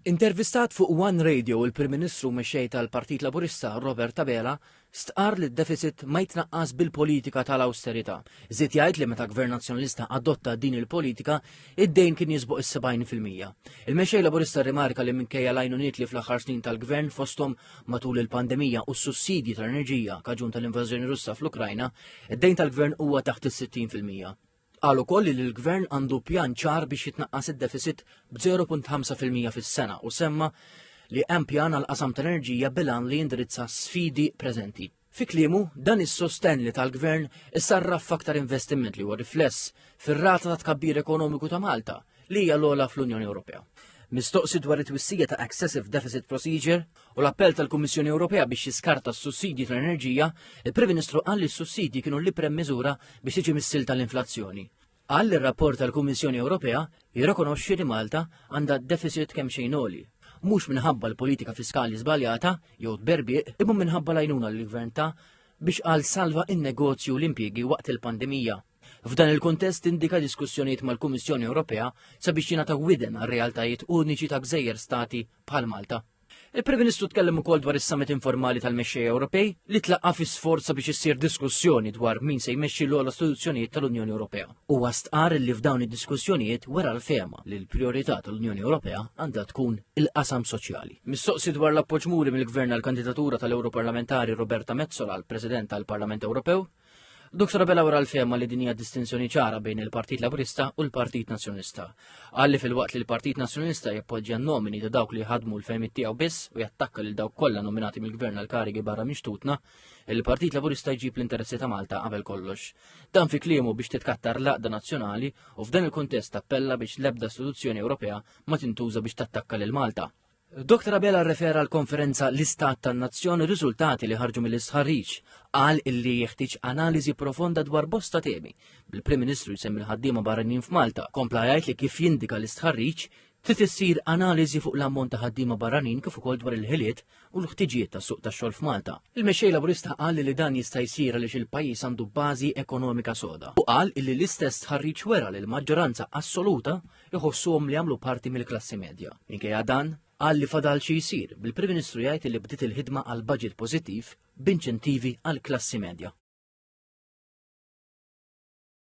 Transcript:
Intervistat fuq One Radio il-Prim Ministru mexxej tal-Partit Laburista Robert Abela stqar li d-deficit ma jitnaqqas bil-politika tal-austerità. Żied jgħid li meta Gvern Nazzjonalista adotta din il-politika, id-dejn kien jisbuq is-70%. Il-mexxej Laburista rimarka li minkejja l-għajnuniet li fl-aħħar snin tal-Gvern fosthom matul il-pandemija u s-sussidji tal-enerġija kaġun tal-invażjoni Russa fl-Ukrajna, id-dejn tal-Gvern huwa taħt is-60%. Qal ukoll li l-Gvern għandu pjan ċar biex jitnaqqas id-deficit b'0.5% fis-sena u semma li hemm pjan għal qasam tal-enerġija bilan li jindirizza sfidi preżenti. Fi kliemu, dan is-sosten li tal-Gvern issarraf f'aktar investiment li huwa rifless fir-rata ta' tkabbir ekonomiku ta' Malta li hija l-ogħla fl-Unjoni Ewropea. Mistoqsi dwar it-twissija ta' Excessive Deficit Procedure u l-appell tal-Kummissjoni Ewropea biex jiskarta s-sussidji tal-enerġija, il-Prim Ministru qal li s-sussidji kienu l-iprem miżura biex tiġi missil tal-inflazzjoni. Qal li r-rapport tal-Kummissjoni Ewropea jirrikonoxxi li Malta għandha deficit kemm xejn għoli. Mhux minħabba l-politika fiskali żbaljata jew tberbiq, imma minħabba l-għajnuna l-Gvern ta' biex qal salva in-negozju l-impjiegi waqt il-pandemija. F'dan il-kontest indika diskussjonijiet mal-Kummissjoni Ewropea sabiex jingħataw widen għar-realtajiet uniċi ta' gżejjer stati bħal Malta. Il-Prim Ministru tkellem ukoll dwar is-summit informali tal-mexxejja Ewropej li tlaqqa fi sforza biex issir diskussjoni dwar min se jmexxi l-ogħla istituzzjonijiet tal-Unjoni Ewropea. Huwa stqar li f'dawn id-diskussjonijiet wara l-fehma li l-prijorità tal-Unjoni Ewropea għandha tkun il-qasam soċjali. Mistoqsi dwar l-appoġġ muri mill-Gvern għall-kandidatura tal-Europarlamentari Roberta Metsola għal President tal-Parlament Ewropew, Dr. Abela wara l-fehma li din hija distinzjoni ċara bejn il-Partit Laburista u l-Partit Nazzjonalista. Qalli fil-waqt li l-Partit Nazzjonalista jappoġġja n-nomini ta' dawk li ħadmu l-fehmiet tiegħu biss u jattakka lil dawk kollha nominati mill-Gvern għal karigi barra mixtutna, il-Partit Laburista jġib l-interessi ta' Malta qabel kollox. Dan fi kliemu biex titkattar l-għaqda nazzjonali u f'dan il-kuntest appella biex l-ebda istituzzjoni Ewropea ma tintuża biex tattakka lil Malta. Dr. Abela refera l-konferenza l-Istat tan-Nazzjon ir-riżultati li ħarġu mill-istħarriġ, qal illi jeħtieġ analiżi profonda dwar bosta temi. Bil-Prim Ministru jsemmi l-ħaddiema barranin f'Malta. Kompla jgħid li kif jindika l-istħarriġ trid issir analiżi fuq l-ammont ta' ħaddiema barranin kif ukoll dwar il-ħiliet u l-ħtiġijiet tas-suq tax-xogħol f'Malta. Il-mexxej Laburista qal li dan jista' jsir għaliex il-pajjiż għandu bażi ekonomika soda. U qal illi l-istess tħarriġ wera li l-maġġoranza assoluta jħossuhom li jagħmlu parti mill-klassi medja. Minkejja dan, qal li fadal xi jsir bil-Prim Ministru jgħid li bdiet il-ħidma għal budget pożittiv b'inċentivi għall klassi medja.